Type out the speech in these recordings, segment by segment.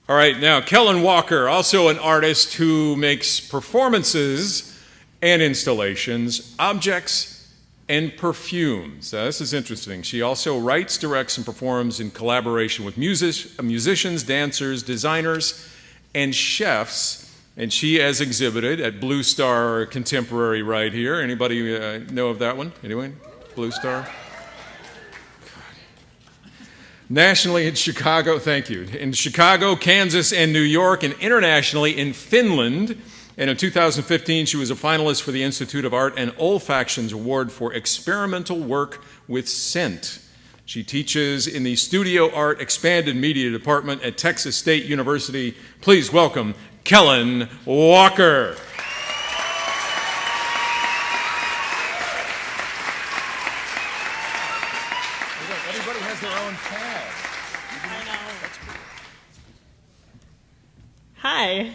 All right, now Kellen Walker, also an artist who makes performances and installations, objects, and perfumes. This is interesting. She also writes, directs, and performs in collaboration with musicians, dancers, designers, and chefs. And she has exhibited at Blue Star Contemporary right here. Anybody know of that one? Anyone? Blue Star? Nationally in Chicago, thank you. In Chicago, Kansas, and New York, and internationally in Finland. And in 2015, she was a finalist for the Institute of Art and Olfactions Award for experimental work with scent. She teaches in the Studio Art Expanded Media Department at Texas State University. Please welcome Kellen Walker. Everybody has their own tag. I know. Hi.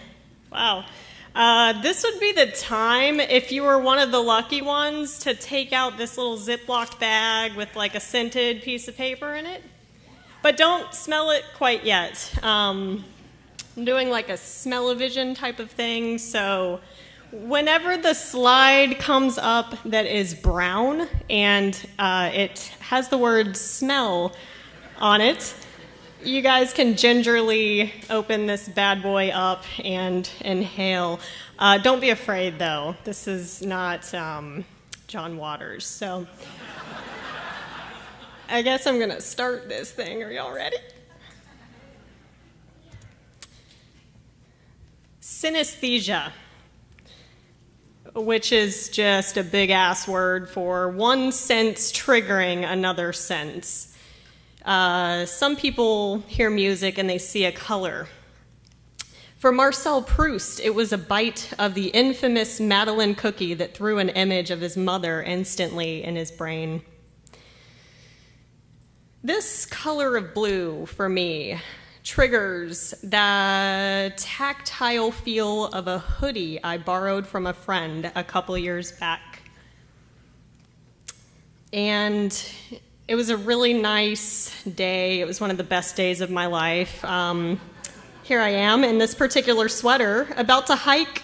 Wow. This would be the time, if you were one of the lucky ones, to take out this little Ziploc bag with like a scented piece of paper in it. But don't smell it quite yet. I'm doing like a smell-o-vision type of thing, so whenever the slide comes up that is brown and it has the word smell on it, you guys can gingerly open this bad boy up and inhale. Don't be afraid, though. This is not John Waters. So I guess I'm going to start this thing. Are y'all ready? Synesthesia, which is just a big-ass word for one sense triggering another sense. Some people hear music and they see a color. For Marcel Proust, it was a bite of the infamous Madeleine cookie that threw an image of his mother instantly in his brain. This color of blue, for me, triggers the tactile feel of a hoodie I borrowed from a friend a couple years back. And it was a really nice day. It was one of the best days of my life. Here I am in this particular sweater, about to hike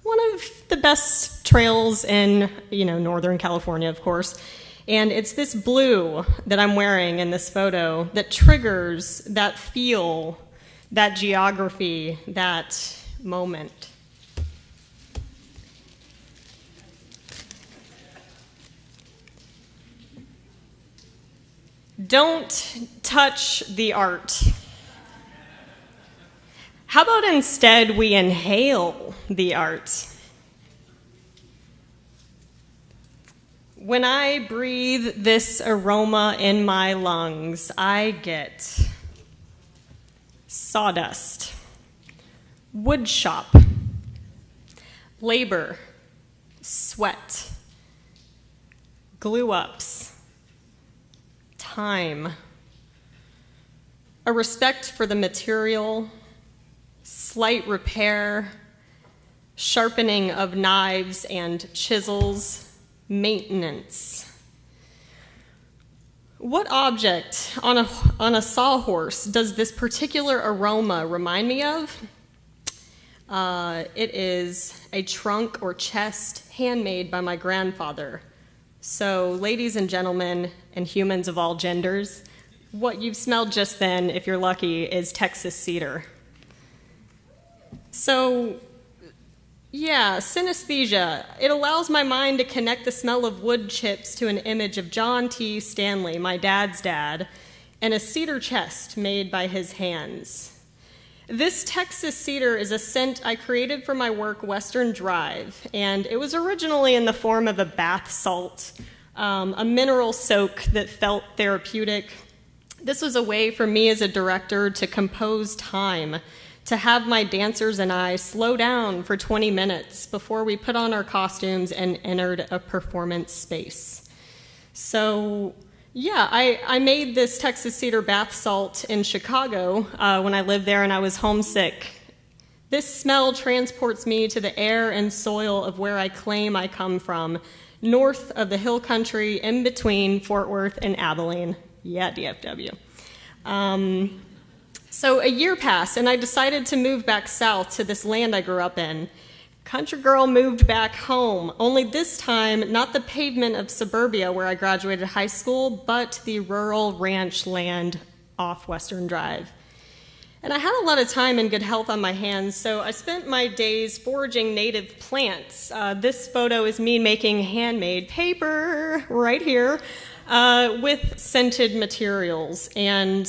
one of the best trails in, Northern California, of course. And it's this blue that I'm wearing in this photo that triggers that feel, that geography, that moment. Don't touch the art. How about instead we inhale the art? When I breathe this aroma in my lungs, I get sawdust, wood shop, labor, sweat, glue-ups, time, a respect for the material, slight repair, sharpening of knives and chisels, maintenance. What object on a sawhorse does this particular aroma remind me of? It is a trunk or chest handmade by my grandfather. So, ladies and gentlemen, and humans of all genders, what you've smelled just then, if you're lucky, is Texas cedar. So, yeah, synesthesia. It allows my mind to connect the smell of wood chips to an image of John T. Stanley, my dad's dad, and a cedar chest made by his hands. This Texas cedar is a scent I created for my work, Western Drive, and it was originally in the form of a bath salt, a mineral soak that felt therapeutic. This was a way for me as a director to compose time, to have my dancers and I slow down for 20 minutes before we put on our costumes and entered a performance space. So, yeah, I made this Texas cedar bath salt in Chicago when I lived there and I was homesick. This smell transports me to the air and soil of where I claim I come from, north of the hill country in between Fort Worth and Abilene. Yeah, DFW. So a year passed, and I decided to move back south to this land I grew up in. Country girl moved back home, only this time not the pavement of suburbia where I graduated high school, but the rural ranch land off Western Drive. And I had a lot of time and good health on my hands, so I spent my days foraging native plants. This photo is me making handmade paper right here with scented materials. And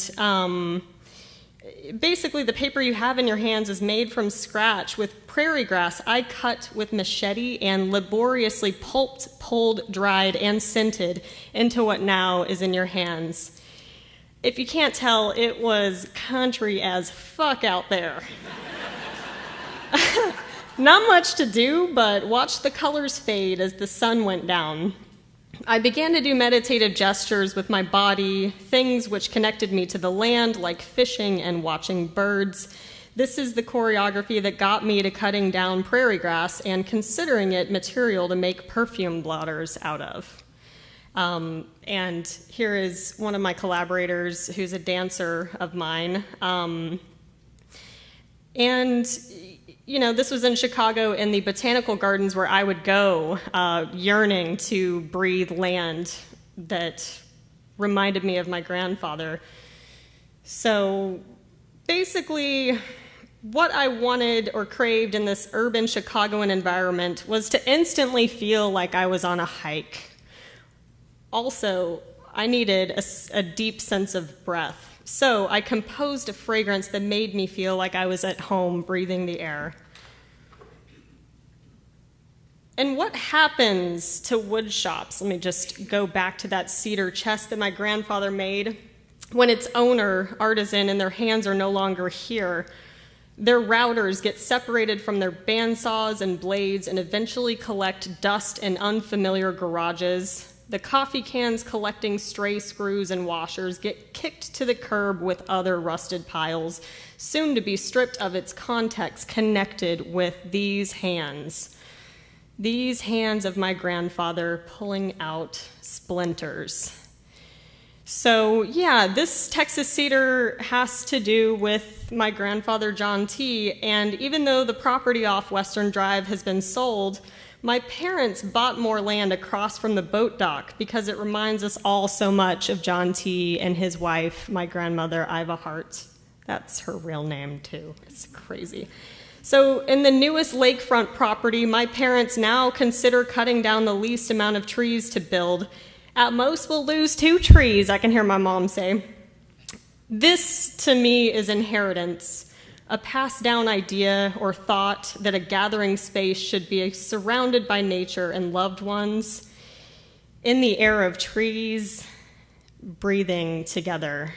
basically, the paper you have in your hands is made from scratch with prairie grass I cut with machete and laboriously pulped, pulled, dried, and scented into what now is in your hands. If you can't tell, it was country as fuck out there. Not much to do, but watch the colors fade as the sun went down. I began to do meditative gestures with my body, things which connected me to the land, like fishing and watching birds. This is the choreography that got me to cutting down prairie grass and considering it material to make perfume blotters out of. And here is one of my collaborators who's a dancer of mine. This was in Chicago in the botanical gardens where I would go, yearning to breathe land that reminded me of my grandfather. So basically, what I wanted or craved in this urban Chicagoan environment was to instantly feel like I was on a hike. Also, I needed a deep sense of breath. So I composed a fragrance that made me feel like I was at home breathing the air. And what happens to wood shops? Let me just go back to that cedar chest that my grandfather made. When its owner, artisan, and their hands are no longer here, their routers get separated from their bandsaws and blades and eventually collect dust in unfamiliar garages. The coffee cans collecting stray screws and washers get kicked to the curb with other rusted piles, soon to be stripped of its context, connected with these hands. These hands of my grandfather pulling out splinters. So yeah, this Texas cedar has to do with my grandfather John T. And even though the property off Western Drive has been sold, my parents bought more land across from the boat dock because it reminds us all so much of John T. and his wife, my grandmother, Iva Hart. That's her real name, too. It's crazy. So in the newest lakefront property, my parents now consider cutting down the least amount of trees to build. At most, we'll lose 2 trees, I can hear my mom say. This, to me, is inheritance. A passed down idea or thought that a gathering space should be surrounded by nature and loved ones in the air of trees, breathing together.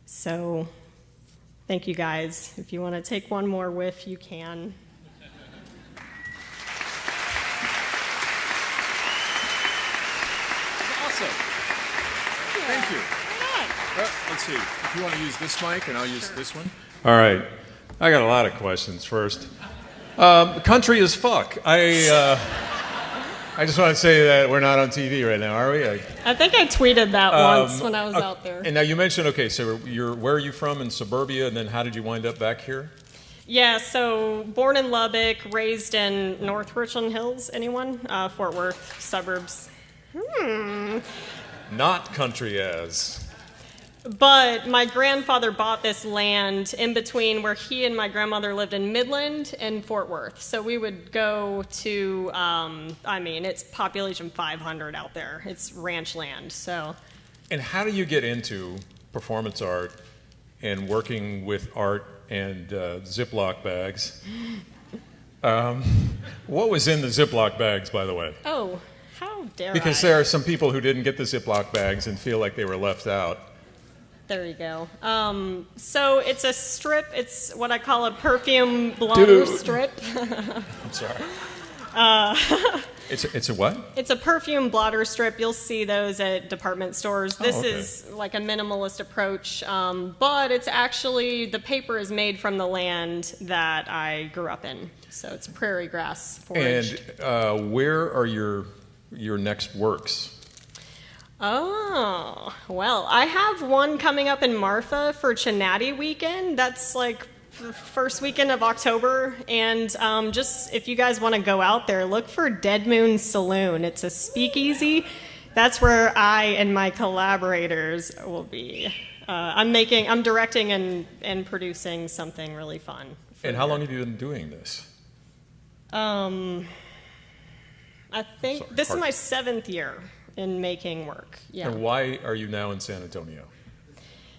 So, thank you guys. If you want to take one more whiff, you can. Awesome. Thank you. Let's see. If you want to use this mic, and I'll use this one. All right. I got a lot of questions first. Country as fuck. I just want to say that we're not on TV right now, are we? I think I tweeted that once when I was out there. And now you mentioned, okay, so where are you from in suburbia, and then how did you wind up back here? Yeah, so born in Lubbock, raised in North Richland Hills. Anyone? Fort Worth, suburbs. Not country as. But my grandfather bought this land in between where he and my grandmother lived in Midland and Fort Worth. So we would go to, it's population 500 out there. It's ranch land, so. And how do you get into performance art and working with art and Ziploc bags? What was in the Ziploc bags, by the way? Oh, how dare Because there are some people who didn't get the Ziploc bags and feel like they were left out. There you go. So it's a strip. It's what I call a perfume blotter strip. I'm sorry. It's a what? It's a perfume blotter strip. You'll see those at department stores. This okay. is like a minimalist approach, but it's actually, the paper is made from the land that I grew up in. So it's prairie grass forage. And where are your next works? Oh, Well, I have one coming up in Marfa for Chinati weekend. That's like the first weekend of October. And just if you guys want to go out there, look for Dead Moon Saloon. It's a speakeasy. That's where I and my collaborators will be. I'm directing and producing something really fun. And how long have you been doing this? I think Sorry, this is hard. my 7th year in making work. Yeah. And why are you now in San Antonio?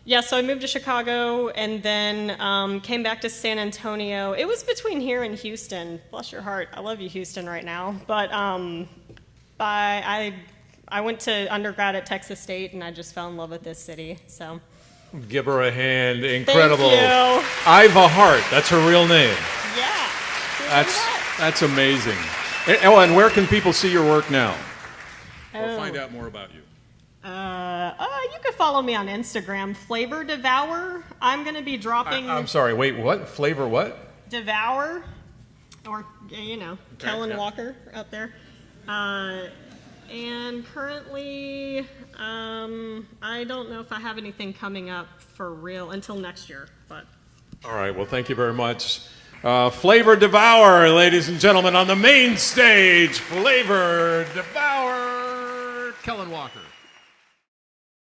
Yeah, so I moved to Chicago and then came back to San Antonio. It was between here and Houston. Bless your heart. I love you, Houston, right now. But I went to undergrad at Texas State, and I just fell in love with this city. So Give her a hand. Incredible. Thank you. Iva Hart. That's her real name. Yeah. That's amazing. And where can people see your work now? Or find out more about you. You can follow me on Instagram, Flavor Devour. I'm going to be dropping I'm sorry. Wait. What? Flavor what? Devour, or Kellen yeah. Walker up there. And currently, I don't know if I have anything coming up for real until next year. But All right. Well, thank you very much. Flavor Devour, ladies and gentlemen, on the main stage. Flavor Devour. Kellen Walker.